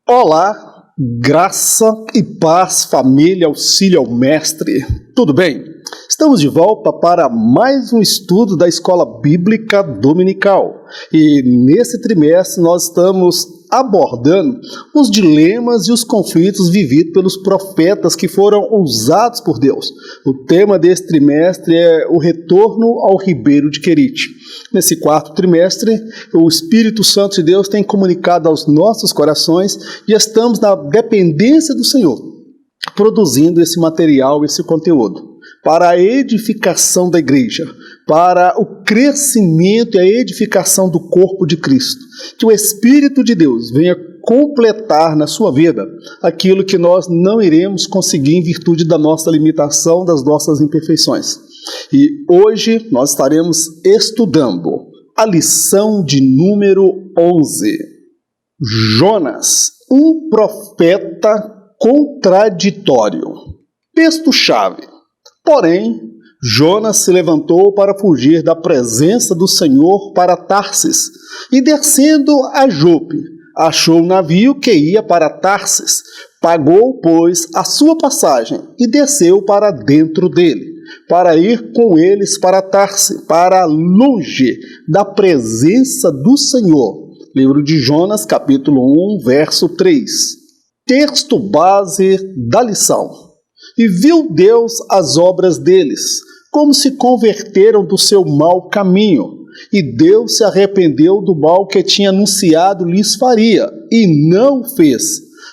Olá, graça e paz, família, auxílio ao mestre. Tudo bem? Estamos de volta para mais um estudo da Escola Bíblica Dominical. E nesse trimestre nós estamos abordando os dilemas e os conflitos vividos pelos profetas que foram usados por Deus. O tema desse trimestre é o retorno ao Ribeiro de Querite. Nesse quarto trimestre, o Espírito Santo de Deus tem comunicado aos nossos corações e estamos na dependência do Senhor, produzindo esse material, esse conteúdo, para a edificação da igreja, para o crescimento e a edificação do corpo de Cristo. Que o Espírito de Deus venha completar na sua vida aquilo que nós não iremos conseguir em virtude da nossa limitação, das nossas imperfeições. E hoje nós estaremos estudando a lição de número 11. Jonas, um profeta contraditório. Texto-chave. Porém, Jonas se levantou para fugir da presença do Senhor para Tarsis, e descendo a Jope, achou um navio que ia para Tarsis. Pagou, pois, a sua passagem e desceu para dentro dele, para ir com eles para Tarsis, para longe da presença do Senhor. Livro de Jonas, capítulo 1, verso 3. Texto base da lição. E viu Deus as obras deles, como se converteram do seu mau caminho. E Deus se arrependeu do mal que tinha anunciado lhes faria, e não fez.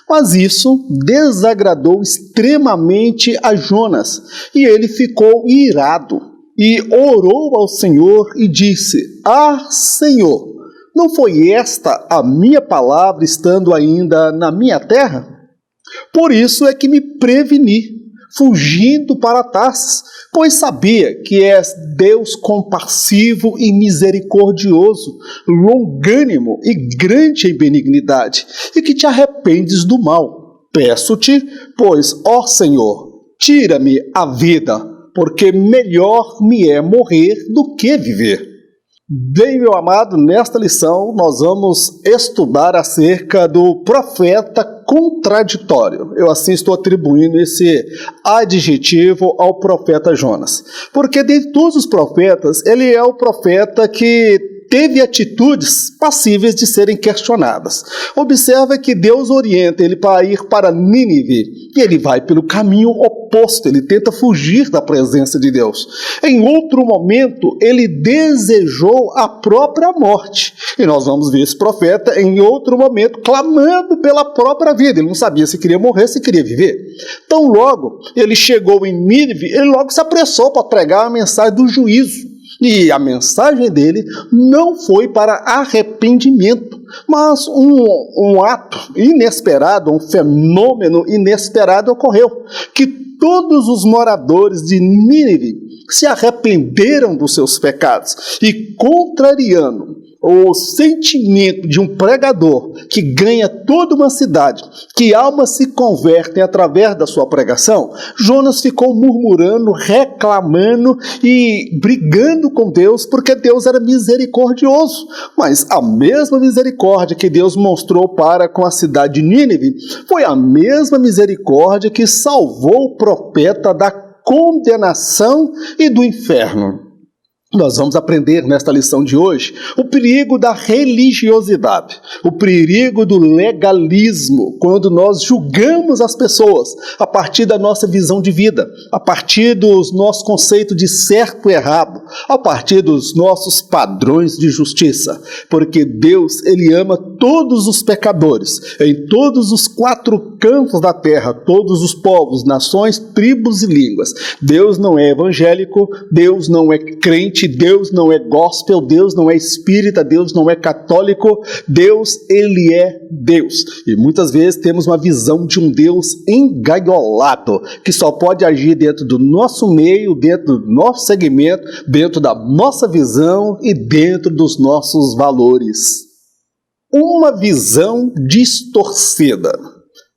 Mas isso desagradou extremamente a Jonas, e ele ficou irado, e orou ao Senhor e disse: Ah, Senhor, não foi esta a minha palavra estando ainda na minha terra? Por isso é que me preveni, fugindo para Tarsis, pois sabia que és Deus compassivo e misericordioso, longânimo e grande em benignidade, e que te arrependes do mal. Peço-te, pois, ó Senhor, tira-me a vida, porque melhor me é morrer do que viver. Bem, meu amado, nesta lição nós vamos estudar acerca do profeta contraditório. Eu assim estou atribuindo esse adjetivo ao profeta Jonas. Porque de todos os profetas, ele é o profeta que teve atitudes passíveis de serem questionadas. Observa que Deus orienta ele para ir para Nínive, e ele vai pelo caminho oposto, ele tenta fugir da presença de Deus. Em outro momento, ele desejou a própria morte, e nós vamos ver esse profeta em outro momento clamando pela própria vida. Ele não sabia se queria morrer, se queria viver. Então logo ele chegou em Nínive, ele logo se apressou para pregar a mensagem do juízo. E a mensagem dele não foi para arrependimento, mas um ato inesperado, um fenômeno inesperado ocorreu, que todos os moradores de Nínive se arrependeram dos seus pecados e, contrariando o sentimento de um pregador que ganha toda uma cidade, que almas se convertem através da sua pregação, Jonas ficou murmurando, reclamando e brigando com Deus, porque Deus era misericordioso. Mas a mesma misericórdia que Deus mostrou para com a cidade de Nínive foi a mesma misericórdia que salvou o profeta da condenação e do inferno. Nós vamos aprender nesta lição de hoje o perigo da religiosidade, o perigo do legalismo, quando nós julgamos as pessoas a partir da nossa visão de vida, a partir dos nossos conceitos de certo e errado, a partir dos nossos padrões de justiça, porque Deus, Ele ama todos os pecadores, em todos os 4 cantos da terra, todos os povos, nações, tribos e línguas. Deus não é evangélico, Deus não é crente, Deus não é gospel, Deus não é espírita, Deus não é católico, Deus, Ele é Deus. E muitas vezes temos uma visão de um Deus engaiolado, que só pode agir dentro do nosso meio, dentro do nosso segmento, dentro da nossa visão e dentro dos nossos valores. Uma visão distorcida.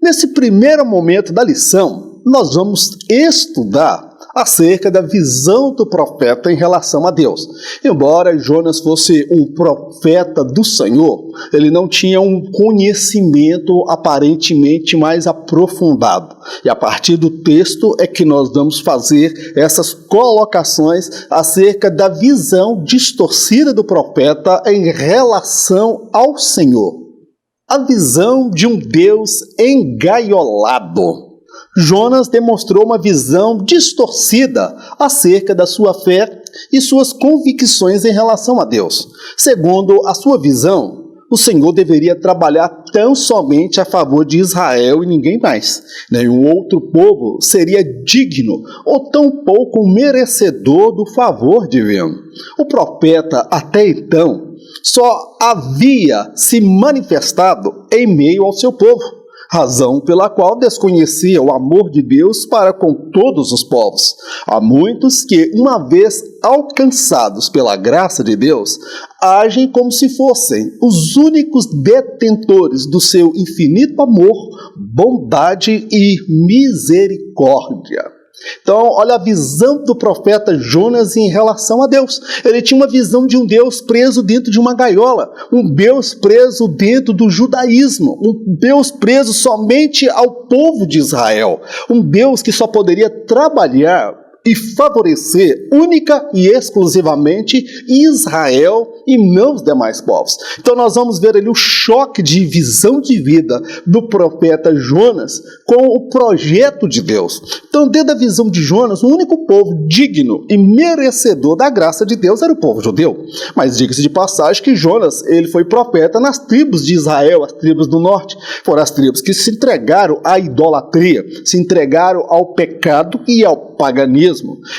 Nesse primeiro momento da lição, nós vamos estudar acerca da visão do profeta em relação a Deus. Embora Jonas fosse um profeta do Senhor, ele não tinha um conhecimento aparentemente mais aprofundado. E a partir do texto é que nós vamos fazer essas colocações acerca da visão distorcida do profeta em relação ao Senhor. A visão de um Deus engaiolado. Jonas demonstrou uma visão distorcida acerca da sua fé e suas convicções em relação a Deus. Segundo a sua visão, o Senhor deveria trabalhar tão somente a favor de Israel e ninguém mais. Nenhum outro povo seria digno ou tampouco merecedor do favor divino. O profeta, até então, só havia se manifestado em meio ao seu povo, razão pela qual desconhecia o amor de Deus para com todos os povos. Há muitos que, uma vez alcançados pela graça de Deus, agem como se fossem os únicos detentores do seu infinito amor, bondade e misericórdia. Então, olha a visão do profeta Jonas em relação a Deus. Ele tinha uma visão de um Deus preso dentro de uma gaiola, um Deus preso dentro do judaísmo, um Deus preso somente ao povo de Israel, um Deus que só poderia trabalhar e favorecer única e exclusivamente Israel e não os demais povos. Então nós vamos ver ali o choque de visão de vida do profeta Jonas com o projeto de Deus. Então, dentro da visão de Jonas, o único povo digno e merecedor da graça de Deus era o povo judeu. Mas diga-se de passagem que Jonas, ele foi profeta nas tribos de Israel, as tribos do norte. Foram as tribos que se entregaram à idolatria, se entregaram ao pecado e ao paganismo.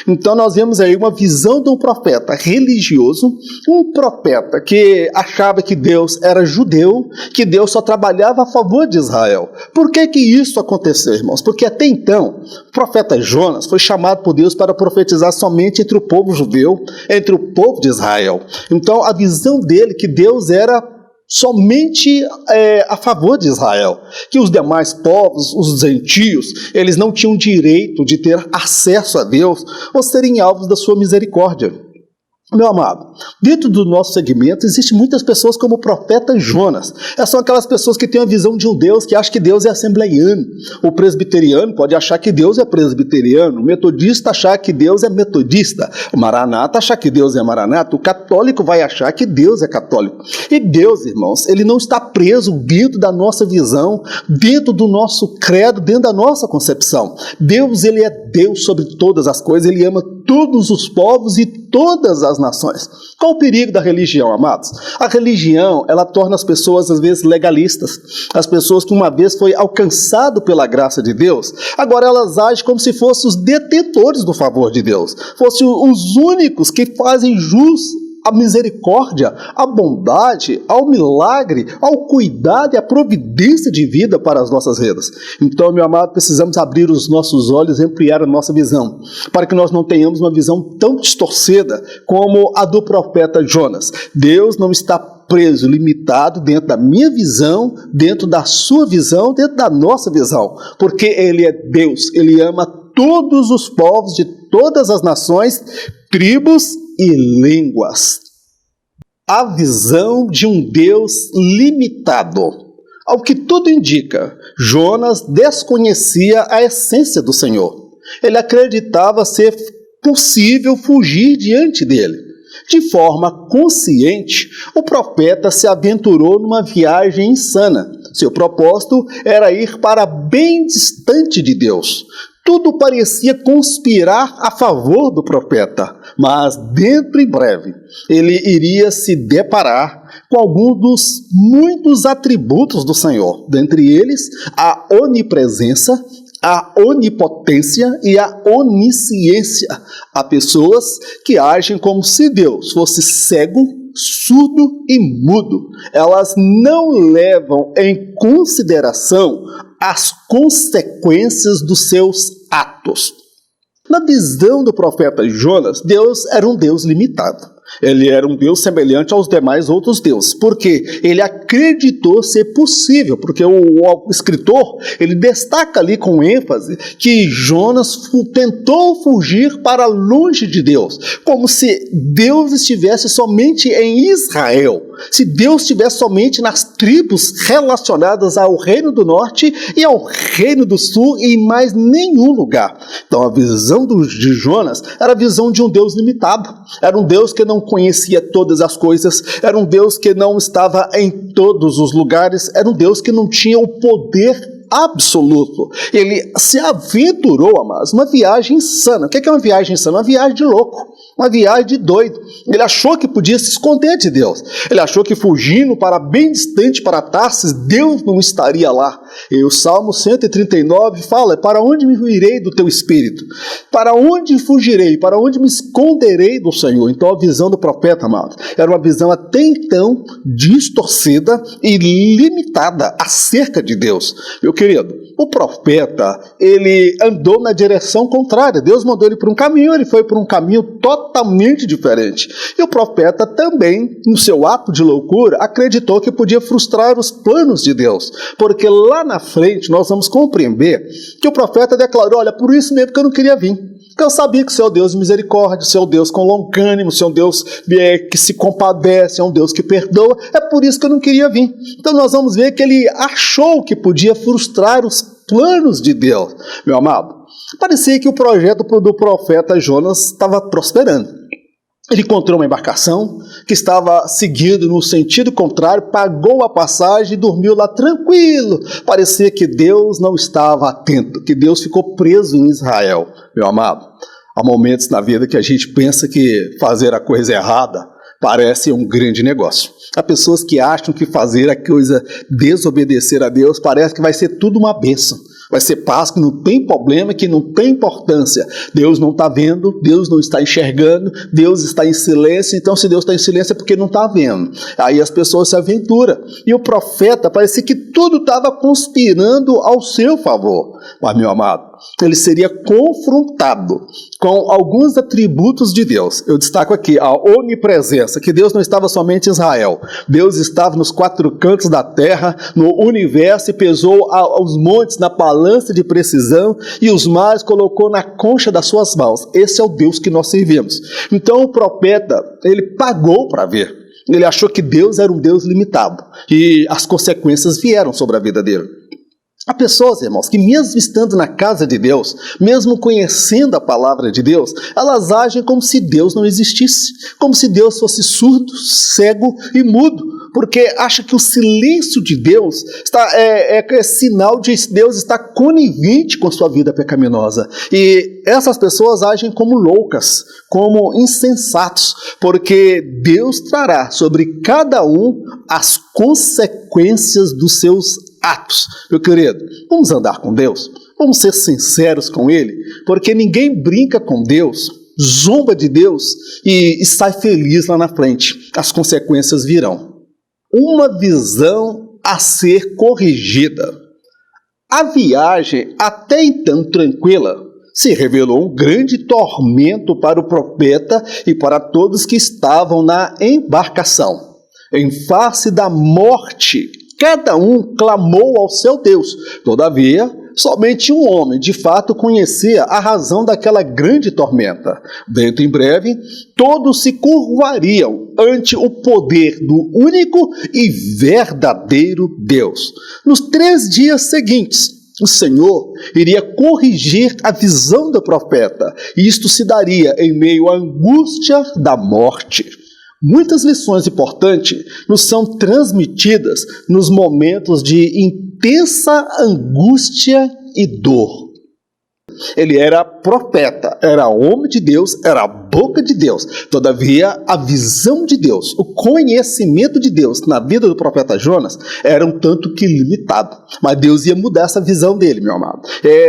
Então nós vemos aí uma visão de um profeta religioso, um profeta que achava que Deus era judeu, que Deus só trabalhava a favor de Israel. Por que isso aconteceu, irmãos? Porque até então, o profeta Jonas foi chamado por Deus para profetizar somente entre o povo judeu, entre o povo de Israel. Então a visão dele que Deus era somente a favor de Israel, que os demais povos, os gentios, eles não tinham direito de ter acesso a Deus ou serem alvos da sua misericórdia. Meu amado, dentro do nosso segmento existem muitas pessoas como o profeta Jonas. São aquelas pessoas que têm a visão de um Deus que acha que Deus é assembleiano. O presbiteriano pode achar que Deus é presbiteriano. O metodista achar que Deus é metodista. O maranata achar que Deus é maranata. O católico vai achar que Deus é católico. E Deus, irmãos, ele não está preso dentro da nossa visão, dentro do nosso credo, dentro da nossa concepção. Deus, ele é Deus sobre todas as coisas. Ele ama todos os povos e todas as nações. Qual o perigo da religião, amados? A religião, ela torna as pessoas, às vezes, legalistas. As pessoas que uma vez foi alcançado pela graça de Deus, agora elas agem como se fossem os detentores do favor de Deus, fossem os únicos que fazem jus à misericórdia, à bondade, ao milagre, ao cuidado e à providência de vida para as nossas vidas. Então, meu amado, precisamos abrir os nossos olhos e ampliar a nossa visão, para que nós não tenhamos uma visão tão distorcida como a do profeta Jonas. Deus não está preso, limitado dentro da minha visão, dentro da sua visão, dentro da nossa visão, porque Ele é Deus, Ele ama todos os povos de todas as nações, tribos e línguas. A visão de um Deus limitado. Ao que tudo indica, Jonas desconhecia a essência do Senhor. Ele acreditava ser possível fugir diante dele. De forma consciente, o profeta se aventurou numa viagem insana. Seu propósito era ir para bem distante de Deus. Tudo parecia conspirar a favor do profeta, mas dentro em breve ele iria se deparar com alguns dos muitos atributos do Senhor, dentre eles a onipresença, a onipotência e a onisciência. Há pessoas que agem como se Deus fosse cego, surdo e mudo. Elas não levam em consideração as consequências dos seus atos. Na visão do profeta Jonas, Deus era um Deus limitado. Ele era um Deus semelhante aos demais outros deuses, porque ele acreditou ser possível, porque o escritor, ele destaca ali com ênfase que Jonas tentou fugir para longe de Deus, como se Deus estivesse somente em Israel, se Deus estivesse somente nas tribos relacionadas ao Reino do Norte e ao Reino do Sul e em mais nenhum lugar. Então a visão de Jonas era a visão de um Deus limitado, era um Deus que não conhecia todas as coisas, era um Deus que não estava em todos os lugares, era um Deus que não tinha o poder absoluto. Ele se aventurou, amados, uma viagem insana. O que é uma viagem insana? Uma viagem de louco, uma viagem de doido. Ele achou que podia se esconder de Deus. Ele achou que fugindo para bem distante, para Tarsis, Deus não estaria lá. E o Salmo 139 fala: para onde me irei do teu espírito? Para onde fugirei? Para onde me esconderei do Senhor? Então a visão do profeta, amado, era uma visão até então distorcida e limitada acerca de Deus. Meu querido, o profeta, ele andou na direção contrária. Deus mandou ele por um caminho, ele foi por um caminho totalmente diferente. E o profeta também, no seu ato de loucura, acreditou que podia frustrar os planos de Deus, porque lá na frente nós vamos compreender que o profeta declarou: olha, por isso mesmo que eu não queria vir, porque eu sabia que o seu Deus de misericórdia, o seu Deus com longânimo, o seu Deus que se compadece, é um Deus que perdoa, é por isso que eu não queria vir. Então nós vamos ver que ele achou que podia frustrar os planos de Deus. Meu amado, parecia que o projeto do profeta Jonas estava prosperando. Ele encontrou uma embarcação que estava seguindo no sentido contrário, pagou a passagem e dormiu lá tranquilo. Parecia que Deus não estava atento, que Deus ficou preso em Israel. Meu amado, há momentos na vida que a gente pensa que fazer a coisa errada parece um grande negócio. Há pessoas que acham que fazer a coisa, desobedecer a Deus, parece que vai ser tudo uma bênção. Vai ser paz, que não tem problema, que não tem importância. Deus não está vendo, Deus não está enxergando, Deus está em silêncio. Então, se Deus está em silêncio é porque não está vendo. Aí as pessoas se aventuram. E o profeta parecia que tudo estava conspirando ao seu favor. Mas, meu amado, ele seria confrontado com alguns atributos de Deus. Eu destaco aqui a onipresença, que Deus não estava somente em Israel. Deus estava nos quatro cantos da terra, no universo, e pesou os montes na balança de precisão e os mares colocou na concha das suas mãos. Esse é o Deus que nós servimos. Então o profeta, ele pagou para ver. Ele achou que Deus era um Deus limitado e as consequências vieram sobre a vida dele. Há pessoas, irmãos, que mesmo estando na casa de Deus, mesmo conhecendo a palavra de Deus, elas agem como se Deus não existisse, como se Deus fosse surdo, cego e mudo, porque acha que o silêncio de Deus é sinal de Deus estar conivente com sua vida pecaminosa. E essas pessoas agem como loucas, como insensatos, porque Deus trará sobre cada um as consequências dos seus atos. Meu querido, vamos andar com Deus, vamos ser sinceros com Ele, porque ninguém brinca com Deus, zomba de Deus e sai feliz lá na frente. As consequências virão. Uma visão a ser corrigida. A viagem, até então tranquila, se revelou um grande tormento para o profeta e para todos que estavam na embarcação. Em face da morte, cada um clamou ao seu Deus. Todavia, somente um homem, de fato, conhecia a razão daquela grande tormenta. Dentro em breve, todos se curvariam ante o poder do único e verdadeiro Deus. Nos 3 dias seguintes, o Senhor iria corrigir a visão do profeta, e isto se daria em meio à angústia da morte. Muitas lições importantes nos são transmitidas nos momentos de intensa angústia e dor. Ele era profeta, era homem de Deus, era a boca de Deus. Todavia, a visão de Deus, o conhecimento de Deus na vida do profeta Jonas era um tanto que limitado. Mas Deus ia mudar essa visão dele, meu amado.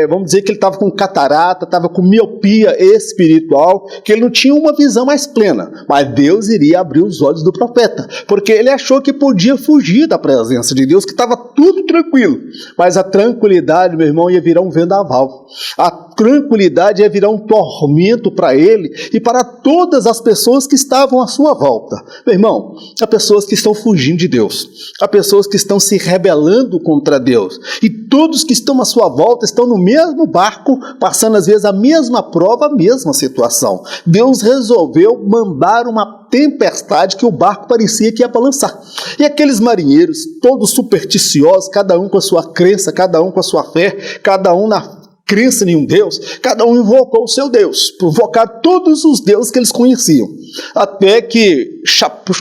Vamos dizer que ele estava com catarata, estava com miopia espiritual, que ele não tinha uma visão mais plena. Mas Deus iria abrir os olhos do profeta, porque ele achou que podia fugir da presença de Deus, que estava tudo tranquilo. Mas a tranquilidade, meu irmão, ia virar um vendaval. A tranquilidade ia virar um tormento para ele e para para todas as pessoas que estavam à sua volta. Meu irmão, há pessoas que estão fugindo de Deus, há pessoas que estão se rebelando contra Deus, e todos que estão à sua volta estão no mesmo barco, passando às vezes a mesma prova, a mesma situação. Deus resolveu mandar uma tempestade que o barco parecia que ia balançar. E aqueles marinheiros, todos supersticiosos, cada um com a sua crença, cada um com a sua fé, cada um na crença em um Deus, cada um invocou o seu Deus, por invocar todos os deuses que eles conheciam, até que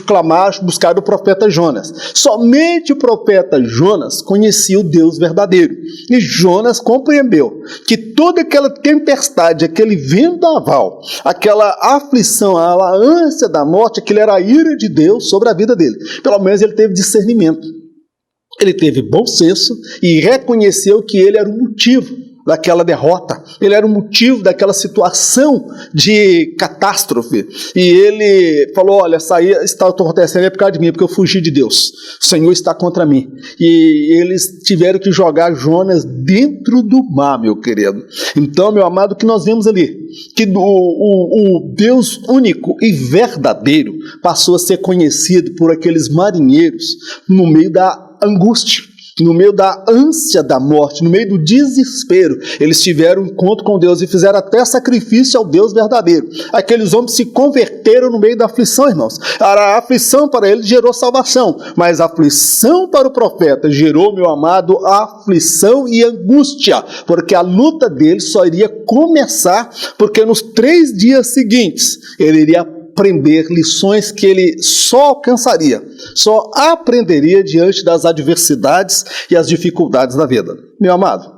clamaram, buscaram o profeta Jonas. Somente o profeta Jonas conhecia o Deus verdadeiro, e Jonas compreendeu que toda aquela tempestade, aquele vendaval, aquela aflição, a ânsia da morte, aquilo era a ira de Deus sobre a vida dele. Pelo menos ele teve discernimento, ele teve bom senso e reconheceu que ele era o motivo daquela derrota, ele era o motivo daquela situação de catástrofe, e ele falou: olha, isso aí está acontecendo por causa de mim, porque eu fugi de Deus, o Senhor está contra mim. E eles tiveram que jogar Jonas dentro do mar, meu querido. Então, meu amado, o que nós vemos ali, que o Deus único e verdadeiro passou a ser conhecido por aqueles marinheiros no meio da angústia, no meio da ânsia da morte, no meio do desespero. Eles tiveram um encontro com Deus e fizeram até sacrifício ao Deus verdadeiro. Aqueles homens se converteram no meio da aflição, irmãos. A aflição para eles gerou salvação, mas a aflição para o profeta gerou, meu amado, aflição e angústia, porque a luta dele só iria começar porque nos 3 dias seguintes ele iria aprender lições que ele só alcançaria, só aprenderia diante das adversidades e as dificuldades da vida. Meu amado,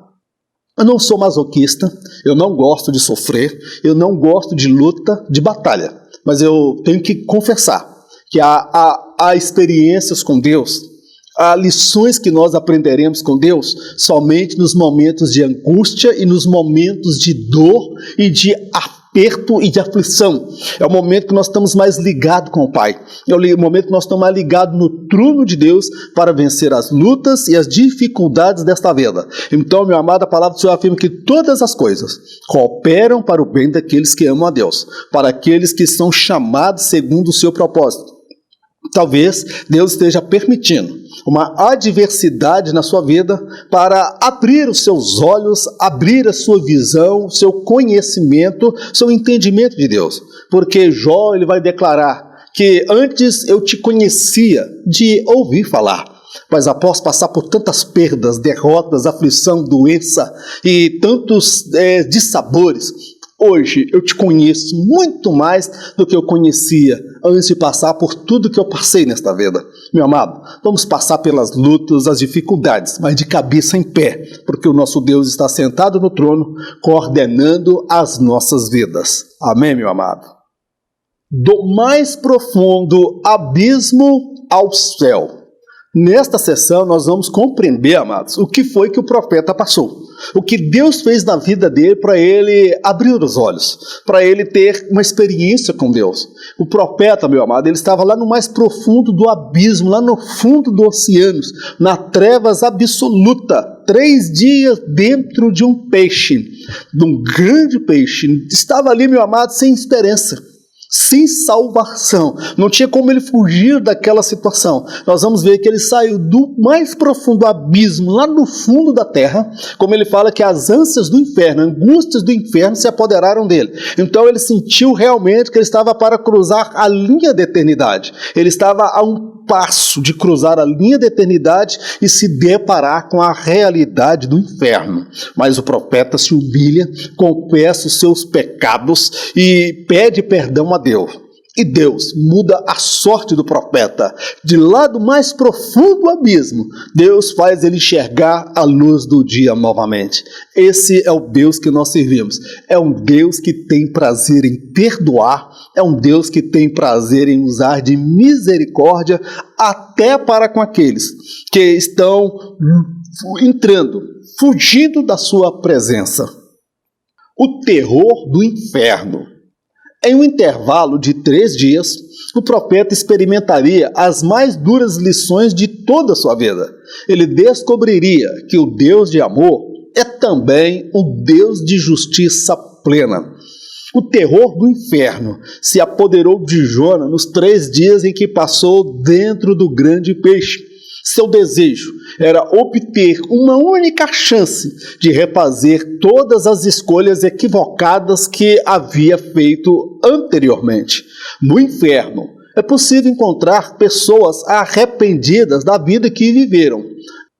eu não sou masoquista, eu não gosto de sofrer, eu não gosto de luta, de batalha, mas eu tenho que confessar que há experiências com Deus, há lições que nós aprenderemos com Deus somente nos momentos de angústia e nos momentos de dor e de aperto e de aflição. É o momento que nós estamos mais ligados com o Pai. É o momento que nós estamos mais ligados no trono de Deus para vencer as lutas e as dificuldades desta vida. Então, meu amado, a palavra do Senhor afirma que todas as coisas cooperam para o bem daqueles que amam a Deus, para aqueles que são chamados segundo o seu propósito. Talvez Deus esteja permitindo uma adversidade na sua vida para abrir os seus olhos, abrir a sua visão, seu conhecimento, seu entendimento de Deus. Porque Jó, ele vai declarar que antes eu te conhecia de ouvir falar, mas após passar por tantas perdas, derrotas, aflição, doença e tantos dissabores, hoje eu te conheço muito mais do que eu conhecia antes de passar por tudo que eu passei nesta vida. Meu amado, vamos passar pelas lutas, as dificuldades, mas de cabeça em pé, porque o nosso Deus está sentado no trono, coordenando as nossas vidas. Amém, meu amado? Do mais profundo abismo ao céu. Nesta sessão nós vamos compreender, amados, o que foi que o profeta passou. O que Deus fez na vida dele para ele abrir os olhos, para ele ter uma experiência com Deus. O profeta, meu amado, ele estava lá no mais profundo do abismo, lá no fundo do oceano, na trevas absoluta, 3 dias dentro de um peixe, de um grande peixe. Estava ali, meu amado, sem esperança, sem salvação, não tinha como ele fugir daquela situação. Nós vamos ver que ele saiu do mais profundo abismo, lá no fundo da terra, como ele fala que as ânsias do inferno, angústias do inferno se apoderaram dele. Então ele sentiu realmente que ele estava para cruzar a linha da eternidade, ele estava a um passo de cruzar a linha da eternidade e se deparar com a realidade do inferno. Mas o profeta se humilha, confessa os seus pecados e pede perdão a Deus. E Deus muda a sorte do profeta. De lá do mais profundo abismo, Deus faz ele enxergar a luz do dia novamente. Esse é o Deus que nós servimos. É um Deus que tem prazer em perdoar, é um Deus que tem prazer em usar de misericórdia até para com aqueles que estão entrando, fugindo da sua presença. O terror do inferno. Em um intervalo de 3 dias, o profeta experimentaria as mais duras lições de toda a sua vida. Ele descobriria que o Deus de amor é também um Deus de justiça plena. O terror do inferno se apoderou de Jona nos 3 dias em que passou dentro do grande peixe. Seu desejo era obter uma única chance de refazer todas as escolhas equivocadas que havia feito anteriormente. No inferno, é possível encontrar pessoas arrependidas da vida que viveram.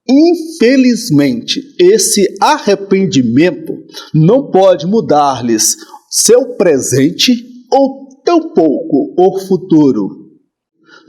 Infelizmente, esse arrependimento não pode mudar-lhes seu presente ou tampouco o futuro.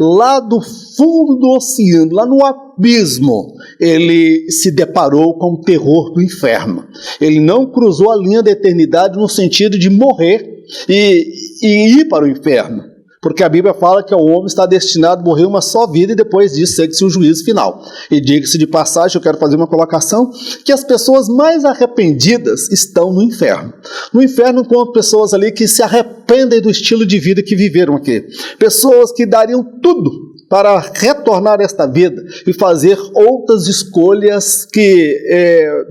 Lá do fundo do oceano, lá no abismo, ele se deparou com o terror do inferno. Ele não cruzou a linha da eternidade no sentido de morrer e ir para o inferno, porque a Bíblia fala que o homem está destinado a morrer uma só vida e depois disso segue-se o juízo final. E diga-se de passagem, eu quero fazer uma colocação, que as pessoas mais arrependidas estão no inferno. No inferno encontro pessoas ali que se arrependem do estilo de vida que viveram aqui. Pessoas que dariam tudo para retornar a esta vida e fazer outras escolhas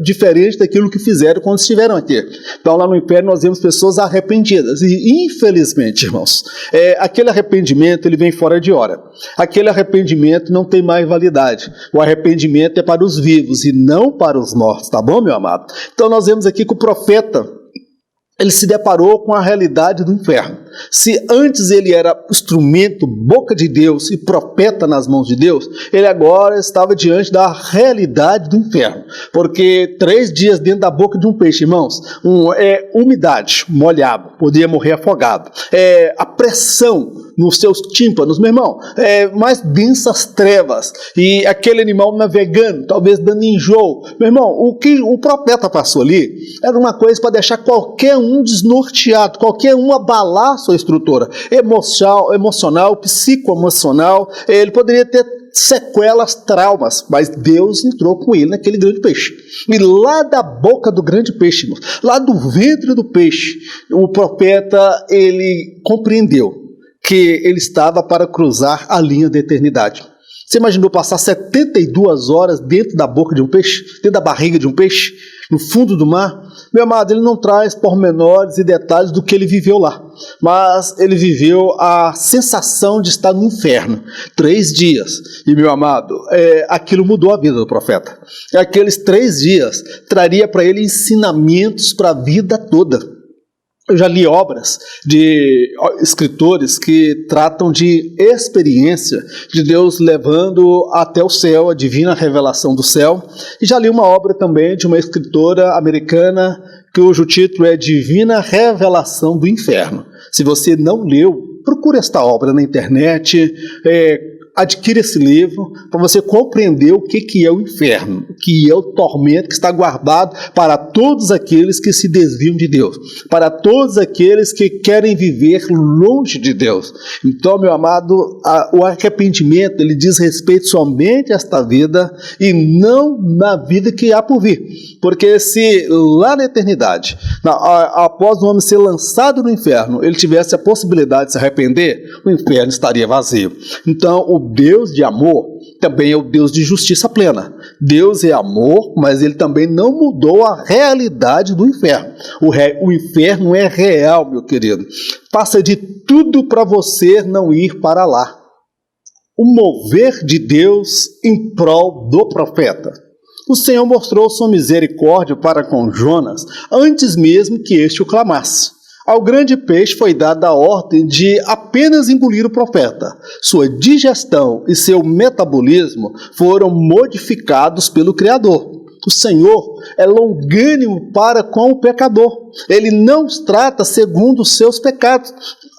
diferentes daquilo que fizeram quando estiveram aqui. Então lá no inferno nós vemos pessoas arrependidas e infelizmente, irmãos, aquele arrependimento ele vem fora de hora. Aquele arrependimento não tem mais validade. O arrependimento é para os vivos e não para os mortos, tá bom, meu amado? Então nós vemos aqui que o profeta ele se deparou com a realidade do inferno. Se antes ele era instrumento, boca de Deus e profeta nas mãos de Deus, ele agora estava diante da realidade do inferno. Porque 3 dias dentro da boca de um peixe, irmãos, umidade, molhado, podia morrer afogado. A pressão nos seus tímpanos, meu irmão, mais densas trevas, e aquele animal navegando, talvez dando enjoo. Meu irmão, o que o profeta passou ali era uma coisa para deixar qualquer um desnorteado, qualquer um abalar sua estrutura emocional, psicoemocional. Ele poderia ter sequelas, traumas, mas Deus entrou com ele naquele grande peixe. E lá da boca do grande peixe, lá do ventre do peixe, o profeta, ele compreendeu que ele estava para cruzar a linha da eternidade. Você imaginou passar 72 horas dentro da boca de um peixe, dentro da barriga de um peixe, no fundo do mar? Meu amado, ele não traz pormenores e detalhes do que ele viveu lá, mas ele viveu a sensação de estar no inferno, 3 dias, e meu amado, aquilo mudou a vida do profeta. Aqueles 3 dias traria para ele ensinamentos para a vida toda. Eu já li obras de escritores que tratam de experiência de Deus levando até o céu, a divina revelação do céu. E já li uma obra também de uma escritora americana, cujo título é Divina Revelação do Inferno. Se você não leu, procure esta obra na internet, adquira esse livro para você compreender o que é o inferno, o que é o tormento que está guardado para todos aqueles que se desviam de Deus, para todos aqueles que querem viver longe de Deus. Então, meu amado, o arrependimento ele diz respeito somente a esta vida e não na vida que há por vir. Porque se lá na eternidade, após o homem ser lançado no inferno, ele tivesse a possibilidade de se arrepender, o inferno estaria vazio. Então, o Deus de amor também é o Deus de justiça plena. Deus é amor, mas ele também não mudou a realidade do inferno. O inferno é real, meu querido. Faça de tudo para você não ir para lá. O mover de Deus em prol do profeta. O Senhor mostrou sua misericórdia para com Jonas antes mesmo que este o clamasse. Ao grande peixe foi dada a ordem de apenas engolir o profeta. Sua digestão e seu metabolismo foram modificados pelo Criador. O Senhor é longânimo para com o pecador. Ele não os trata segundo os seus pecados.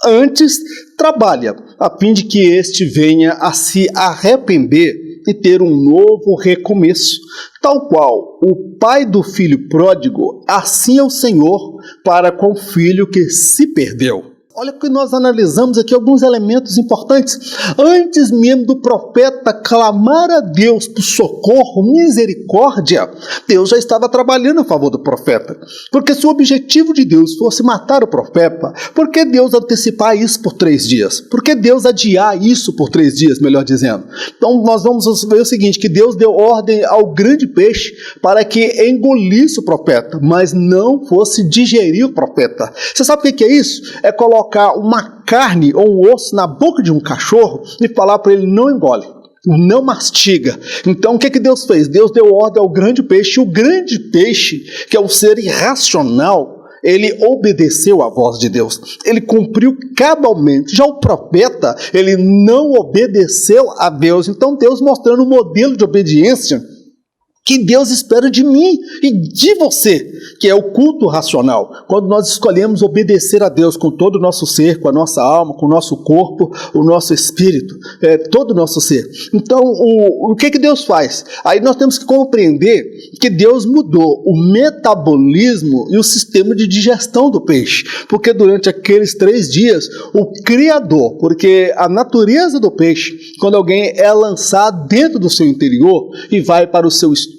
Antes, trabalha a fim de que este venha a se arrepender e ter um novo recomeço. Tal qual o pai do filho pródigo, assim é o Senhor para com o filho que se perdeu. olha que nós analisamos aqui alguns elementos importantes. Antes mesmo do profeta clamar a Deus por socorro, misericórdia, Deus já estava trabalhando a favor do profeta. Porque se o objetivo de Deus fosse matar o profeta, por que Deus antecipar isso por 3 dias? Por que Deus adiar isso por 3 dias, melhor dizendo? Então nós vamos ver o seguinte, que Deus deu ordem ao grande peixe para que engolisse o profeta, mas não fosse digerir o profeta. Você sabe o que é isso? É colocar uma carne ou um osso na boca de um cachorro e falar para ele: não engole, não mastiga. Então o que Deus fez? Deus deu ordem ao grande peixe, e o grande peixe, que é um ser irracional, ele obedeceu à voz de Deus, ele cumpriu cabalmente. Já o profeta, ele não obedeceu a Deus. Então Deus mostrando um modelo de obediência que Deus espera de mim e de você, que é o culto racional. Quando nós escolhemos obedecer a Deus com todo o nosso ser, com a nossa alma, com o nosso corpo, o nosso espírito, todo o nosso ser. Então, o que Deus faz? Aí nós temos que compreender que Deus mudou o metabolismo e o sistema de digestão do peixe, porque durante aqueles 3 dias, o Criador, porque a natureza do peixe, quando alguém é lançado dentro do seu interior e vai para o seu estômago,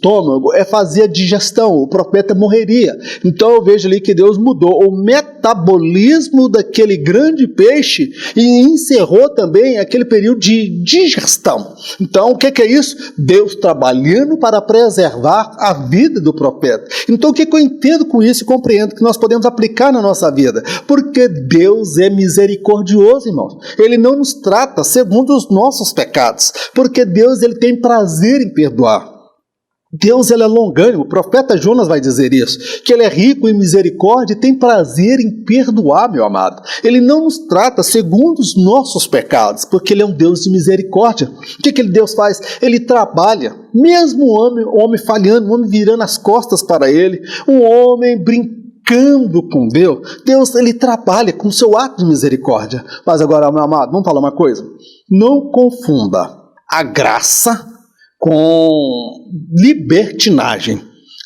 é fazer a digestão, o profeta morreria. Então eu vejo ali que Deus mudou o metabolismo daquele grande peixe e encerrou também aquele período de digestão. Então o que é isso? Deus trabalhando para preservar a vida do profeta. Então o que eu entendo com isso e compreendo que nós podemos aplicar na nossa vida? Porque Deus é misericordioso, irmãos. Ele não nos trata segundo os nossos pecados, porque Deus ele tem prazer em perdoar. Deus ele é longânimo, o profeta Jonas vai dizer isso, que ele é rico em misericórdia e tem prazer em perdoar, meu amado. Ele não nos trata segundo os nossos pecados, porque ele é um Deus de misericórdia. O que Deus faz? Ele trabalha, mesmo o homem falhando, o homem virando as costas para ele, o homem brincando com Deus, Deus ele trabalha com o seu ato de misericórdia. Mas agora, meu amado, vamos falar uma coisa, não confunda a graça com libertinagem.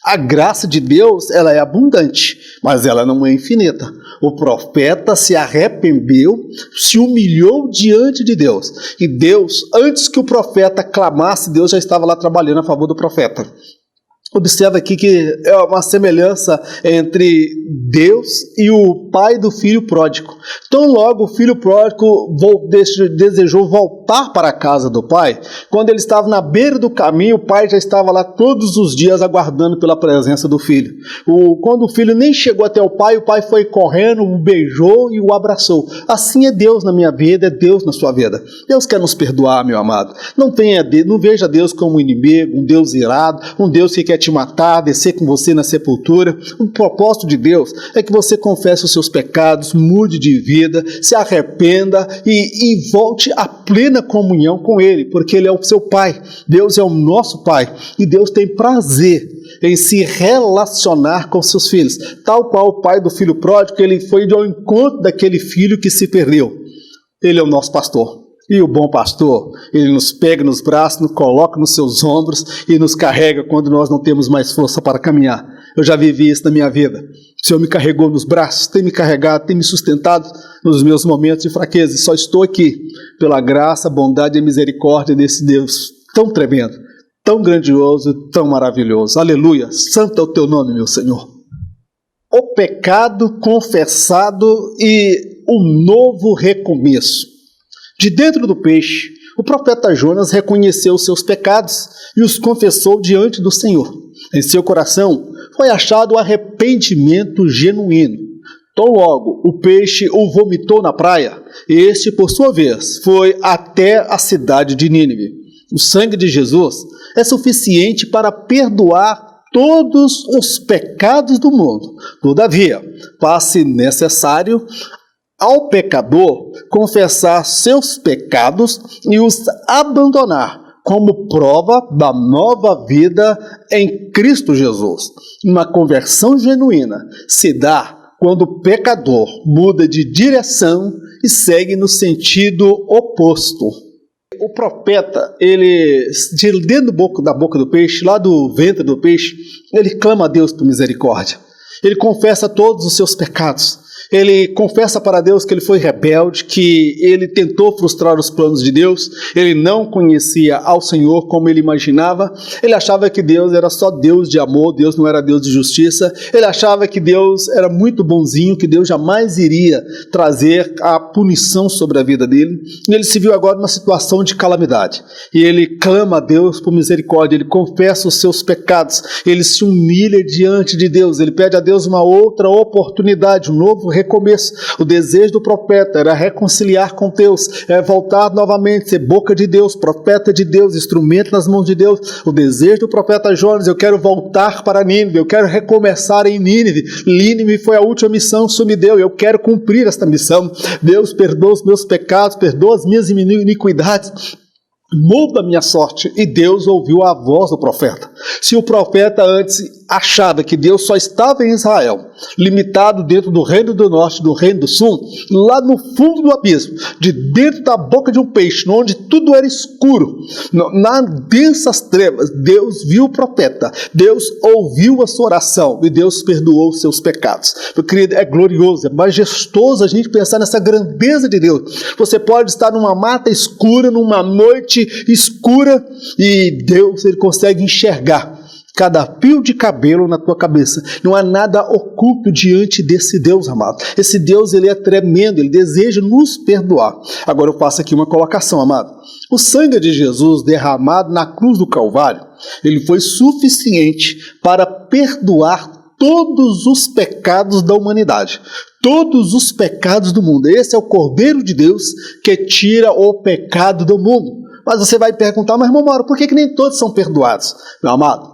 A graça de Deus, ela é abundante, mas ela não é infinita. O profeta se arrependeu, se humilhou diante de Deus. E Deus, antes que o profeta clamasse, Deus já estava lá trabalhando a favor do profeta. Observa aqui que é uma semelhança entre Deus e o pai do filho pródigo. Então logo o filho pródigo desejou voltar para a casa do pai. Quando ele estava na beira do caminho, o pai já estava lá todos os dias aguardando pela presença do filho. Quando o filho nem chegou até o pai foi correndo, o beijou e o abraçou. Assim é Deus na minha vida, é Deus na sua vida. Deus quer nos perdoar, meu amado. Não veja Deus como um inimigo, um Deus irado, um Deus que quer te matar, descer com você na sepultura. O propósito de Deus é que você confesse os seus pecados, mude de vida, se arrependa e volte à plena comunhão com Ele, porque Ele é o seu Pai. Deus é o nosso Pai e Deus tem prazer em se relacionar com seus filhos, tal qual o pai do filho pródigo, ele foi ao encontro daquele filho que se perdeu. Ele é o nosso pastor. E o bom pastor, ele nos pega nos braços, nos coloca nos seus ombros e nos carrega quando nós não temos mais força para caminhar. Eu já vivi isso na minha vida. O Senhor me carregou nos braços, tem me carregado, tem me sustentado nos meus momentos de fraqueza. E só estou aqui pela graça, bondade e misericórdia desse Deus tão tremendo, tão grandioso, tão maravilhoso. Aleluia! Santo é o teu nome, meu Senhor. O pecado confessado e um novo recomeço. De dentro do peixe, o profeta Jonas reconheceu os seus pecados e os confessou diante do Senhor. Em seu coração foi achado o arrependimento genuíno. Tão logo o peixe o vomitou na praia, este, por sua vez, foi até a cidade de Nínive. O sangue de Jesus é suficiente para perdoar todos os pecados do mundo. Todavia, faz-se necessário ao pecador confessar seus pecados e os abandonar como prova da nova vida em Cristo Jesus. Uma conversão genuína se dá quando o pecador muda de direção e segue no sentido oposto. O profeta, ele, de dentro da boca do peixe, lá do ventre do peixe, ele clama a Deus por misericórdia. Ele confessa todos os seus pecados. Ele confessa para Deus que ele foi rebelde, que ele tentou frustrar os planos de Deus, ele não conhecia ao Senhor como ele imaginava, ele achava que Deus era só Deus de amor, Deus não era Deus de justiça, ele achava que Deus era muito bonzinho, que Deus jamais iria trazer a punição sobre a vida dele, e ele se viu agora numa situação de calamidade, e ele clama a Deus por misericórdia, ele confessa os seus pecados, ele se humilha diante de Deus, ele pede a Deus uma outra oportunidade, um novo recomeço. O desejo do profeta era reconciliar com Deus, voltar novamente, ser boca de Deus, profeta de Deus, instrumento nas mãos de Deus. O desejo do profeta Jonas: eu quero voltar para Nínive, eu quero recomeçar em Nínive. Nínive foi a última missão que o Senhor me deu, eu quero cumprir esta missão. Deus, perdoa os meus pecados, perdoa as minhas iniquidades, muda a minha sorte. E Deus ouviu a voz do profeta. Se o profeta antes achava que Deus só estava em Israel, limitado dentro do reino do norte, do reino do sul, lá no fundo do abismo, de dentro da boca de um peixe, onde tudo era escuro, nas densas trevas, Deus viu o profeta, Deus ouviu a sua oração e Deus perdoou os seus pecados. Meu querido, é glorioso, é majestoso a gente pensar nessa grandeza de Deus. Você pode estar numa mata escura, numa noite escura, e Deus, ele consegue enxergar cada fio de cabelo na tua cabeça. Não há nada oculto diante desse Deus, amado. Esse Deus, ele é tremendo, ele deseja nos perdoar. Agora eu faço aqui uma colocação, amado. O sangue de Jesus derramado na cruz do Calvário, ele foi suficiente para perdoar todos os pecados da humanidade, todos os pecados do mundo. Esse é o Cordeiro de Deus que tira o pecado do mundo. Mas você vai perguntar: mas irmão Mauro, por que nem todos são perdoados? Meu amado,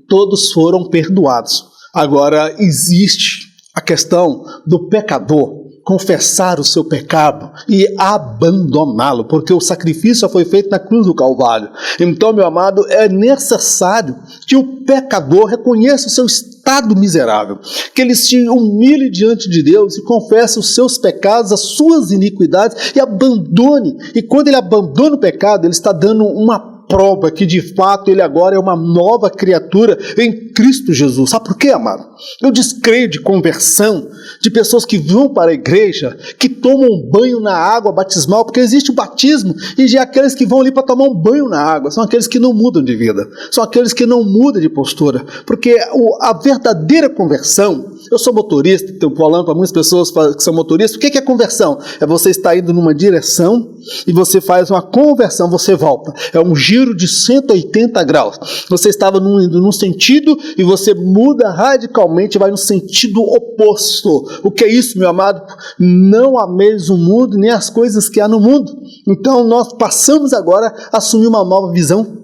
todos foram perdoados. Agora existe a questão do pecador confessar o seu pecado e abandoná-lo, porque o sacrifício foi feito na cruz do Calvário. Então, meu amado, é necessário que o pecador reconheça o seu estado miserável, que ele se humilhe diante de Deus e confesse os seus pecados, as suas iniquidades, e abandone. E quando ele abandona o pecado, ele está dando uma prova que de fato ele agora é uma nova criatura em Cristo Jesus. Sabe por quê, amado? Eu descreio de conversão de pessoas que vão para a igreja, que tomam um banho na água batismal, porque existe o batismo, e de aqueles que vão ali para tomar um banho na água, são aqueles que não mudam de vida, são aqueles que não mudam de postura, porque a verdadeira conversão, eu sou motorista, estou falando para muitas pessoas que são motoristas, o que é conversão? É você estar indo numa direção e você faz uma conversão, você volta, é um giro de 180 graus, você estava indo num sentido e você muda radicalmente, vai no sentido oposto. O que é isso, meu amado? Não ameis o mundo, nem as coisas que há no mundo. Então nós passamos agora a assumir uma nova visão,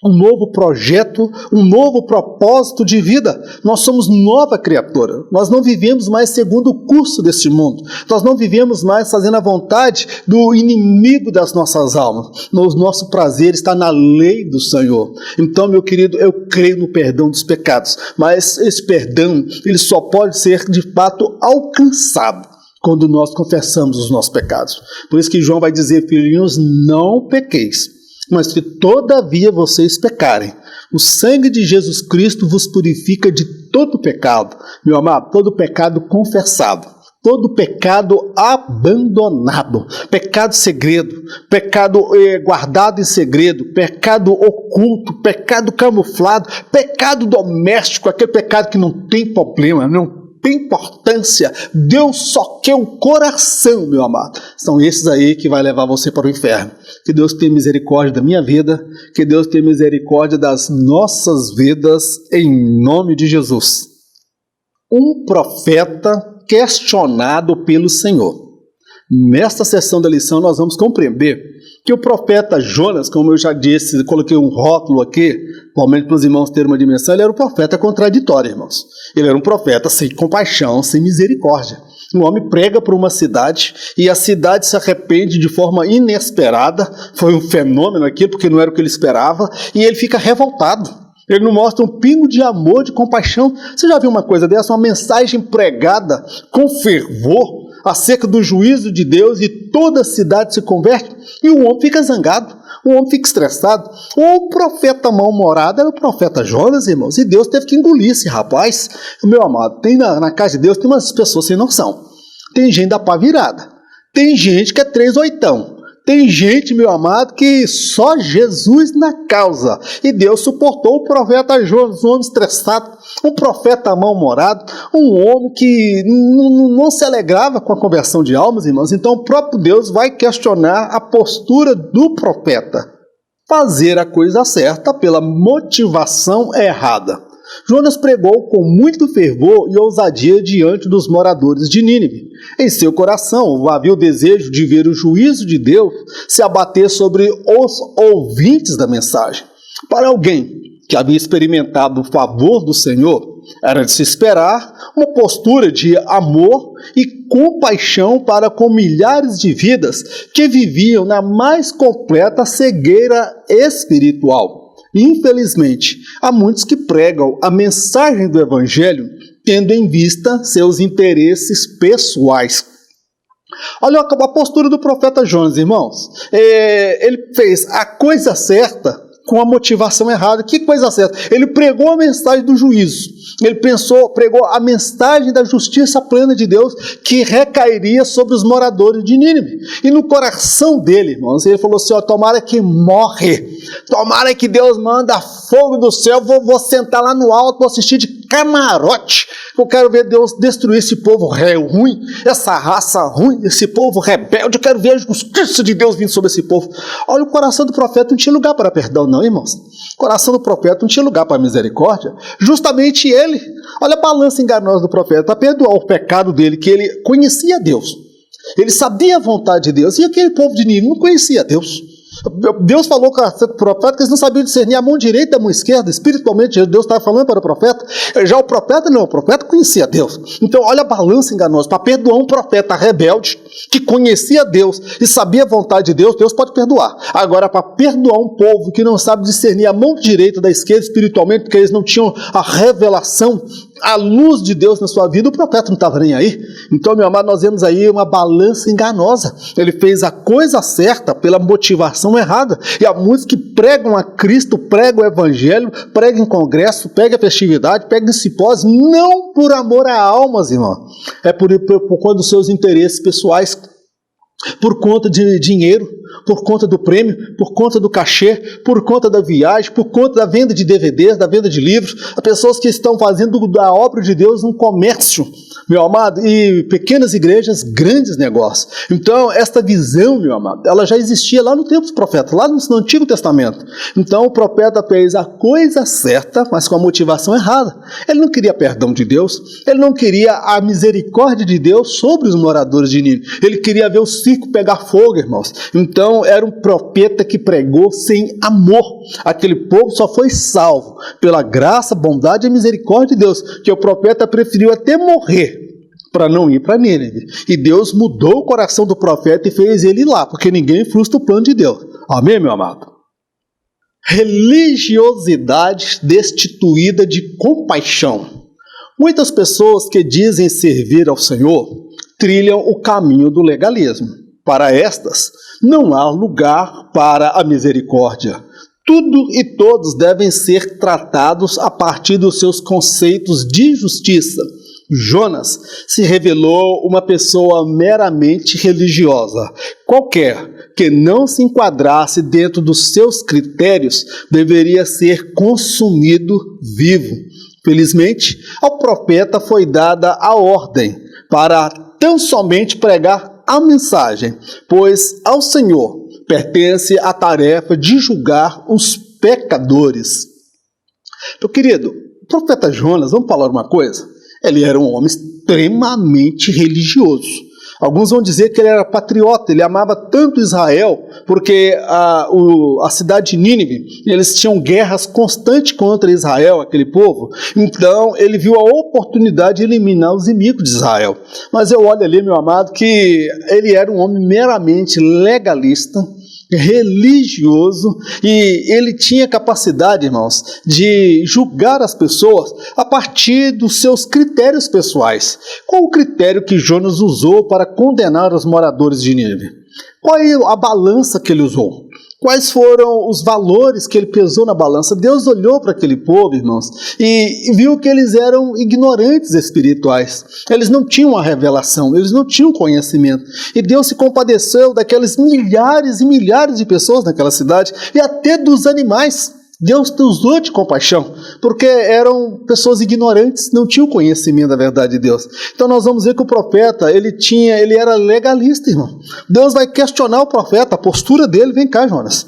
um novo projeto, um novo propósito de vida. Nós somos nova criatura. Nós não vivemos mais segundo o curso deste mundo. Nós não vivemos mais fazendo a vontade do inimigo das nossas almas. O nosso prazer está na lei do Senhor. Então, meu querido, eu creio no perdão dos pecados, mas esse perdão, ele só pode ser de fato alcançado quando nós confessamos os nossos pecados. Por isso que João vai dizer: filhinhos, não pequeis, mas se todavia vocês pecarem, o sangue de Jesus Cristo vos purifica de todo pecado. Meu amado, todo pecado confessado, todo pecado abandonado, pecado segredo, pecado guardado em segredo, pecado oculto, pecado camuflado, pecado doméstico, aquele pecado que não tem problema, não tem importância, Deus só quer um coração, meu amado. São esses aí que vai levar você para o inferno. Que Deus tenha misericórdia da minha vida, que Deus tenha misericórdia das nossas vidas, em nome de Jesus. Um profeta questionado pelo Senhor. Nesta sessão da lição nós vamos compreender que o profeta Jonas, como eu já disse, coloquei um rótulo aqui, provavelmente para os irmãos terem uma dimensão, ele era um profeta contraditório, irmãos. Ele era um profeta sem compaixão, sem misericórdia. Um homem prega para uma cidade e a cidade se arrepende de forma inesperada. Foi um fenômeno aqui, porque não era o que ele esperava, e ele fica revoltado. Ele não mostra um pingo de amor, de compaixão. Você já viu uma coisa dessa? Uma mensagem pregada com fervor acerca do juízo de Deus, e toda a cidade se converte, e o homem fica zangado. O homem fica estressado. O profeta mal-humorado era o profeta Jonas, irmãos, e Deus teve que engolir esse rapaz. Meu amado, tem na casa de Deus tem umas pessoas sem noção. Tem gente da pá virada. Tem gente que é 3/8. Tem gente, meu amado, que só Jesus na causa. E Deus suportou o profeta Jonas, um homem estressado, um profeta mal-humorado, um homem que não se alegrava com a conversão de almas, irmãos. Então o próprio Deus vai questionar a postura do profeta. Fazer a coisa certa pela motivação errada. Jonas pregou com muito fervor e ousadia diante dos moradores de Nínive. Em seu coração havia o desejo de ver o juízo de Deus se abater sobre os ouvintes da mensagem. Para alguém que havia experimentado o favor do Senhor, era de se esperar uma postura de amor e compaixão para com milhares de vidas que viviam na mais completa cegueira espiritual. Infelizmente, há muitos que pregam a mensagem do Evangelho tendo em vista seus interesses pessoais. Olha a postura do profeta Jonas, irmãos. Ele fez a coisa certa com a motivação errada. Que coisa certa? Ele pregou a mensagem do juízo. Ele pregou a mensagem da justiça plena de Deus que recairia sobre os moradores de Nínive. E no coração dele, irmãos, ele falou assim, tomara que morre. Tomara que Deus manda fogo do céu. Vou sentar lá no alto, vou assistir de camarote. Eu quero ver Deus destruir esse povo ruim, essa raça ruim, esse povo rebelde. Eu quero ver a justiça de Deus vindo sobre esse povo. Olha, o coração do profeta não tinha lugar para perdão, não, irmãos. O coração do profeta não tinha lugar para misericórdia. Justamente ele, olha a balança enganosa do profeta, para perdoar o pecado dele, que ele conhecia Deus. Ele sabia a vontade de Deus. E aquele povo de Nínive não conhecia Deus. Deus falou com o profeta que eles não sabiam discernir a mão direita da mão esquerda. Espiritualmente, Deus estava falando para o profeta. Já o profeta não, o profeta conhecia Deus. Então, olha a balança enganosa. Para perdoar um profeta rebelde, que conhecia Deus e sabia a vontade de Deus, Deus pode perdoar. Agora, para perdoar um povo que não sabe discernir a mão direita da esquerda espiritualmente, porque eles não tinham a revelação, a luz de Deus na sua vida, o profeta não estava nem aí. Então, meu amado, nós vemos aí uma balança enganosa. Ele fez a coisa certa pela motivação errada. E há muitos que pregam a Cristo, pregam o Evangelho, pregam em congresso, pregam a festividade, pregam em simpósio, não por amor a almas, irmão. É por conta dos seus interesses pessoais, por conta de dinheiro, por conta do prêmio, por conta do cachê, por conta da viagem, por conta da venda de DVDs, da venda de livros. Há pessoas que estão fazendo da obra de Deus um comércio, meu amado, e pequenas igrejas, grandes negócios. Então, esta visão, meu amado, ela já existia lá no tempo dos profetas, lá no Antigo Testamento. Então, o profeta fez a coisa certa, mas com a motivação errada. Ele não queria perdão de Deus, ele não queria a misericórdia de Deus sobre os moradores de Nínive. Ele queria ver o circo pegar fogo, irmãos. Então, era um profeta que pregou sem amor. Aquele povo só foi salvo pela graça, bondade e misericórdia de Deus, que o profeta preferiu até morrer para não ir para Nínive. E Deus mudou o coração do profeta e fez ele ir lá, porque ninguém frustra o plano de Deus. Amém, meu amado? Religiosidade destituída de compaixão. Muitas pessoas que dizem servir ao Senhor trilham o caminho do legalismo. Para estas, não há lugar para a misericórdia. Tudo e todos devem ser tratados a partir dos seus conceitos de justiça. Jonas se revelou uma pessoa meramente religiosa. Qualquer que não se enquadrasse dentro dos seus critérios deveria ser consumido vivo. Felizmente, ao profeta foi dada a ordem para tão somente pregar a mensagem, pois ao Senhor pertence a tarefa de julgar os pecadores. Meu querido, o profeta Jonas, vamos falar uma coisa? Ele era um homem extremamente religioso. Alguns vão dizer que ele era patriota, ele amava tanto Israel, porque a cidade de Nínive, eles tinham guerras constantes contra Israel, aquele povo. Então, ele viu a oportunidade de eliminar os inimigos de Israel. Mas eu olho ali, meu amado, que ele era um homem meramente legalista, religioso, e ele tinha capacidade, irmãos, de julgar as pessoas a partir dos seus critérios pessoais. Qual o critério que Jonas usou para condenar os moradores de Nínive? Qual é a balança que ele usou? Quais foram os valores que ele pesou na balança? Deus olhou para aquele povo, irmãos, e viu que eles eram ignorantes espirituais. Eles não tinham a revelação, eles não tinham conhecimento. E Deus se compadeceu daquelas milhares e milhares de pessoas naquela cidade e até dos animais. Deus usou de compaixão, porque eram pessoas ignorantes, não tinham conhecimento da verdade de Deus. Então nós vamos ver que o profeta, ele era legalista, irmão. Deus vai questionar o profeta, a postura dele. Vem cá, Jonas,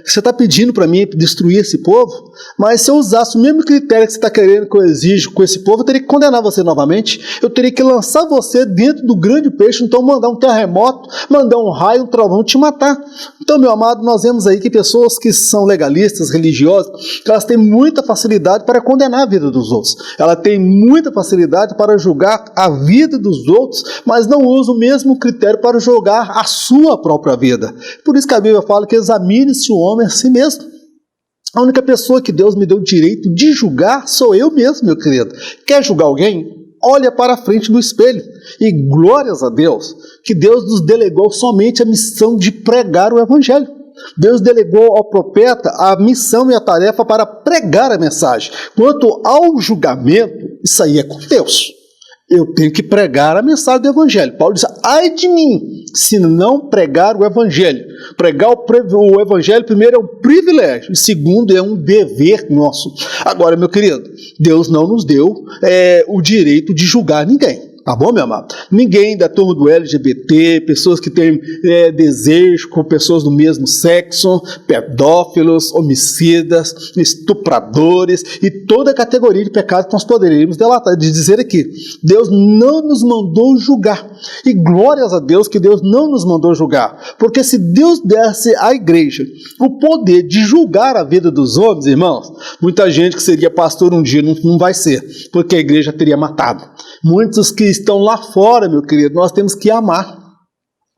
você está pedindo para mim destruir esse povo? Mas se eu usasse o mesmo critério que você está querendo que eu exijo com esse povo, eu teria que condenar você novamente, eu teria que lançar você dentro do grande peixe, então mandar um terremoto, mandar um raio, um trovão, te matar. Então, meu amado, nós vemos aí que pessoas que são legalistas, religiosas, elas têm muita facilidade para condenar a vida dos outros. Ela tem muita facilidade para julgar a vida dos outros, mas não usa o mesmo critério para julgar a sua própria vida. Por isso que a Bíblia fala que examine-se o homem a si mesmo. A única pessoa que Deus me deu o direito de julgar sou eu mesmo, meu querido. Quer julgar alguém? Olha para a frente do espelho. E glórias a Deus, que Deus nos delegou somente a missão de pregar o Evangelho. Deus delegou ao profeta a missão e a tarefa para pregar a mensagem. Quanto ao julgamento, isso aí é com Deus. Eu tenho que pregar a mensagem do Evangelho. Paulo diz, ai de mim, se não pregar o Evangelho. Pregar o Evangelho, primeiro, é um privilégio, e segundo, é um dever nosso. Agora, meu querido, Deus não nos deu o direito de julgar ninguém. Tá bom, meu amado? Ninguém da turma do LGBT, pessoas que têm desejo com pessoas do mesmo sexo, pedófilos, homicidas, estupradores e toda a categoria de pecado que nós poderíamos dizer aqui. Deus não nos mandou julgar. E glórias a Deus que Deus não nos mandou julgar. Porque se Deus desse à igreja o poder de julgar a vida dos homens, irmãos, muita gente que seria pastor um dia não vai ser, porque a igreja teria matado. Muitos que estão lá fora, meu querido, nós temos que amar,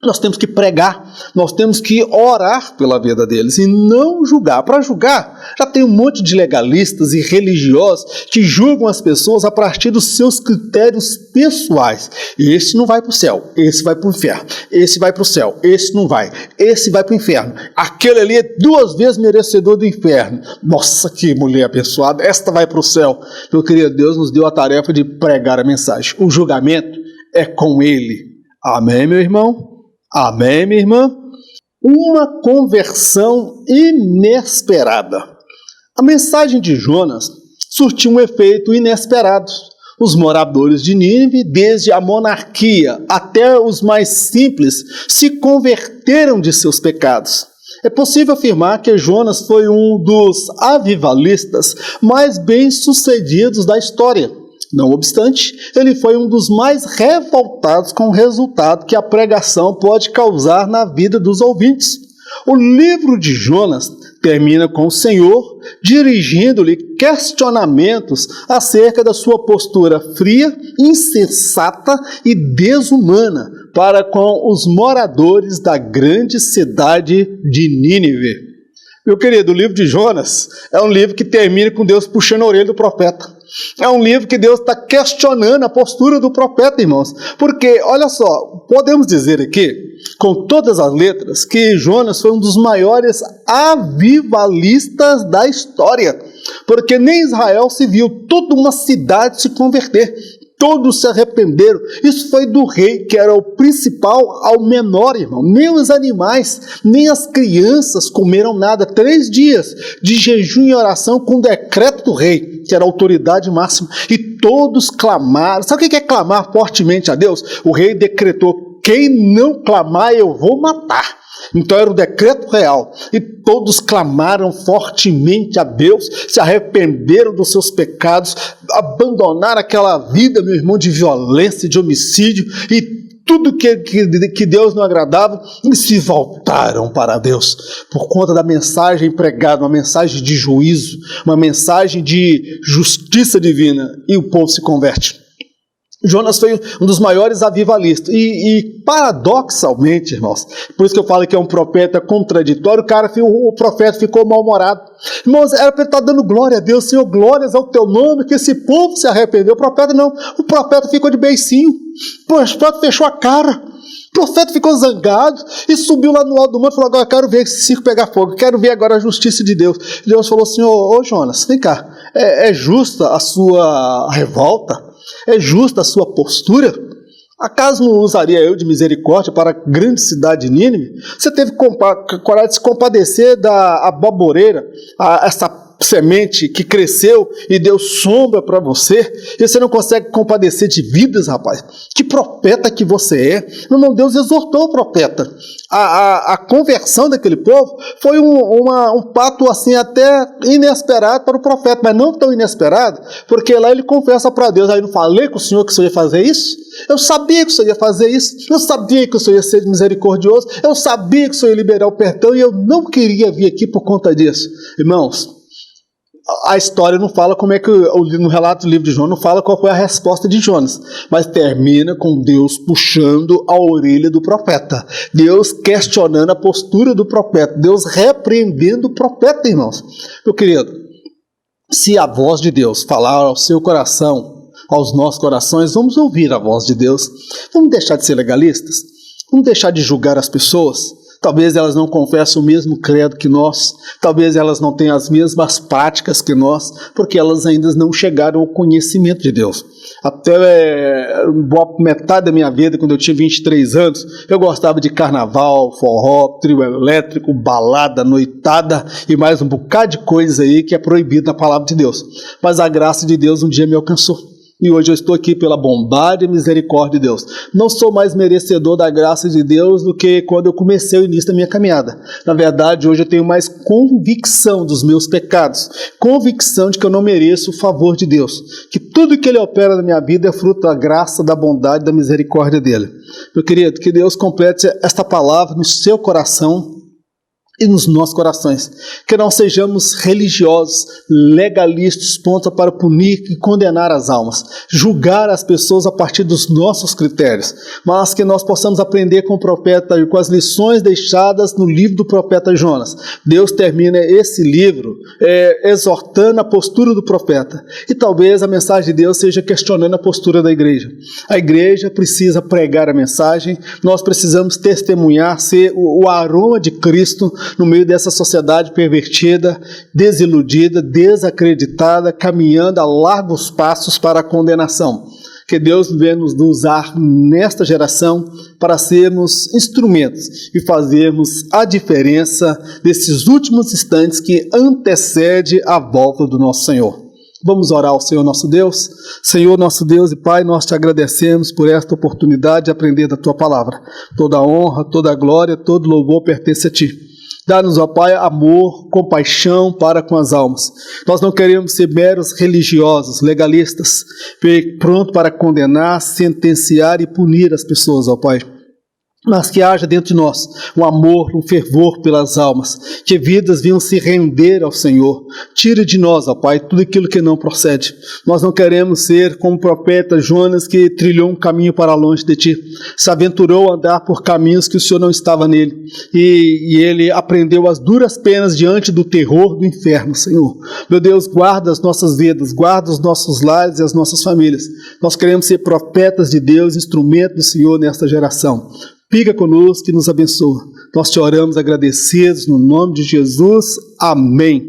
nós temos que pregar, nós temos que orar pela vida deles e não julgar. Para julgar, já tem um monte de legalistas e religiosos que julgam as pessoas a partir dos seus critérios pessoais. Esse não vai para o céu, esse vai para o inferno, esse vai para o céu, esse não vai, esse vai para o inferno. Aquele ali é 2 vezes merecedor do inferno. Nossa, que mulher abençoada, esta vai para o céu. Meu querido, Deus nos deu a tarefa de pregar a mensagem. O julgamento é com Ele. Amém, meu irmão? Amém, minha irmã? Uma conversão inesperada. A mensagem de Jonas surtiu um efeito inesperado. Os moradores de Nínive, desde a monarquia até os mais simples, se converteram de seus pecados. É possível afirmar que Jonas foi um dos avivalistas mais bem-sucedidos da história. Não obstante, ele foi um dos mais revoltados com o resultado que a pregação pode causar na vida dos ouvintes. O livro de Jonas termina com o Senhor dirigindo-lhe questionamentos acerca da sua postura fria, insensata e desumana para com os moradores da grande cidade de Nínive. Meu querido, o livro de Jonas é um livro que termina com Deus puxando a orelha do profeta. É um livro que Deus está questionando a postura do profeta, irmãos. Porque, olha só, podemos dizer aqui, com todas as letras, que Jonas foi um dos maiores avivalistas da história. Porque nem Israel se viu toda uma cidade se converter. Todos se arrependeram. Isso foi do rei, que era o principal, ao menor, irmão. Nem os animais, nem as crianças comeram nada. 3 dias de jejum e oração com decreto do rei, que era a autoridade máxima. E todos clamaram. Sabe o que é clamar fortemente a Deus? O rei decretou, quem não clamar eu vou matar. Então era o decreto real, e todos clamaram fortemente a Deus, se arrependeram dos seus pecados, abandonaram aquela vida, meu irmão, de violência, de homicídio, e tudo que Deus não agradava, e se voltaram para Deus, por conta da mensagem pregada, uma mensagem de juízo, uma mensagem de justiça divina, e o povo se converte. Jonas foi um dos maiores avivalistas. E paradoxalmente, irmãos, por isso que eu falo que é um profeta contraditório, o profeta ficou mal-humorado. Irmãos, era para ele estar dando glória a Deus, Senhor, glórias ao teu nome, que esse povo se arrependeu. O profeta não, o profeta ficou de beicinho, o profeta fechou a cara. O profeta ficou zangado e subiu lá no alto do monte e falou: agora eu quero ver esse circo pegar fogo, quero ver agora a justiça de Deus. Deus falou assim: ô Jonas, vem cá, é justa a sua revolta? É justa a sua postura? Acaso não usaria eu de misericórdia para a grande cidade de Nínive? Você teve coragem de se compadecer da aboboreira, essa semente que cresceu e deu sombra para você, e você não consegue compadecer de vidas, rapaz? Que profeta que você é! Meu irmão, Deus exortou o profeta. A conversão daquele povo foi um fato assim até inesperado para o profeta, mas não tão inesperado, porque lá ele confessa para Deus: aí não falei com o Senhor que o Senhor ia fazer isso? Eu sabia que o Senhor ia fazer isso, eu sabia que o Senhor ia ser misericordioso, eu sabia que o Senhor ia liberar o perdão, e eu não queria vir aqui por conta disso. Irmãos, a história não fala como é que, no relato do livro de Jonas, não fala qual foi a resposta de Jonas, mas termina com Deus puxando a orelha do profeta, Deus questionando a postura do profeta, Deus repreendendo o profeta, irmãos. Meu querido, se a voz de Deus falar ao seu coração, aos nossos corações, vamos ouvir a voz de Deus. Vamos deixar de ser legalistas, vamos deixar de julgar as pessoas. Talvez elas não confessem o mesmo credo que nós, talvez elas não tenham as mesmas práticas que nós, porque elas ainda não chegaram ao conhecimento de Deus. Até metade da minha vida, quando eu tinha 23 anos, eu gostava de carnaval, forró, trio elétrico, balada, noitada e mais um bocado de coisas aí que é proibido na palavra de Deus. Mas a graça de Deus um dia me alcançou. E hoje eu estou aqui pela bondade e misericórdia de Deus. Não sou mais merecedor da graça de Deus do que quando eu comecei o início da minha caminhada. Na verdade, hoje eu tenho mais convicção dos meus pecados, convicção de que eu não mereço o favor de Deus, que tudo que Ele opera na minha vida é fruto da graça, da bondade e da misericórdia dEle. Meu querido, que Deus complete esta palavra no seu coração e nos nossos corações, que não sejamos religiosos, legalistas, prontos para punir e condenar as almas, julgar as pessoas a partir dos nossos critérios, mas que nós possamos aprender com o profeta e com as lições deixadas no livro do profeta Jonas. Deus termina esse livro exortando a postura do profeta, e talvez a mensagem de Deus seja questionando a postura da igreja. A igreja precisa pregar a mensagem, nós precisamos testemunhar, ser o aroma de Cristo no meio dessa sociedade pervertida, desiludida, desacreditada, caminhando a largos passos para a condenação. Que Deus venha nos usar nesta geração para sermos instrumentos e fazermos a diferença desses últimos instantes que antecede a volta do nosso Senhor. Vamos orar ao Senhor nosso Deus. Senhor nosso Deus e Pai, nós te agradecemos por esta oportunidade de aprender da tua palavra. Toda a honra, toda a glória, todo louvor pertence a ti. Dá-nos, ó Pai, amor, compaixão para com as almas. Nós não queremos ser meros religiosos, legalistas, prontos para condenar, sentenciar e punir as pessoas, ó Pai. Mas que haja dentro de nós um amor, um fervor pelas almas, que vidas venham se render ao Senhor. Tire de nós, ó Pai, tudo aquilo que não procede. Nós não queremos ser como o profeta Jonas, que trilhou um caminho para longe de Ti, se aventurou a andar por caminhos que o Senhor não estava nele, e ele aprendeu as duras penas diante do terror do inferno, Senhor. Meu Deus, guarda as nossas vidas, guarda os nossos lares e as nossas famílias. Nós queremos ser profetas de Deus, instrumento do Senhor nesta geração. Fica conosco e nos abençoa. Nós te oramos agradecidos no nome de Jesus. Amém.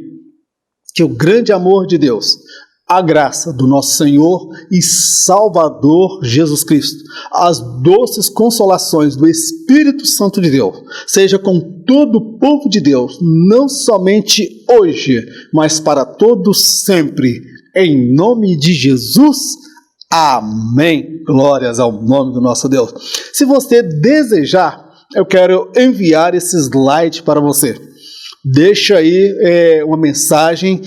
Que o grande amor de Deus, a graça do nosso Senhor e Salvador Jesus Cristo, as doces consolações do Espírito Santo de Deus, seja com todo o povo de Deus, não somente hoje, mas para todos sempre. Em nome de Jesus. Amém. Glórias ao nome do nosso Deus. Se você desejar, eu quero enviar esse slide para você. Deixa aí uma mensagem.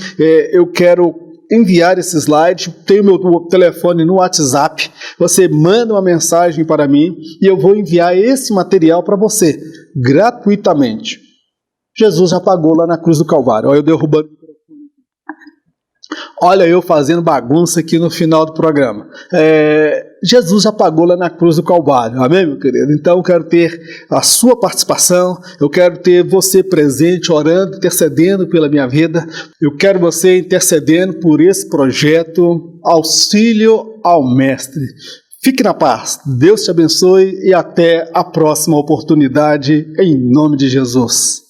Eu quero enviar esse slide. Tenho meu telefone no WhatsApp. Você manda uma mensagem para mim e eu vou enviar esse material para você gratuitamente. Jesus já pagou lá na cruz do Calvário. Olha eu derrubando. Olha eu fazendo bagunça aqui no final do programa. Jesus já pagou lá na cruz do Calvário, amém, meu querido? Então eu quero ter a sua participação, eu quero ter você presente, orando, intercedendo pela minha vida, eu quero você intercedendo por esse projeto Auxílio ao Mestre. Fique na paz, Deus te abençoe e até a próxima oportunidade, em nome de Jesus.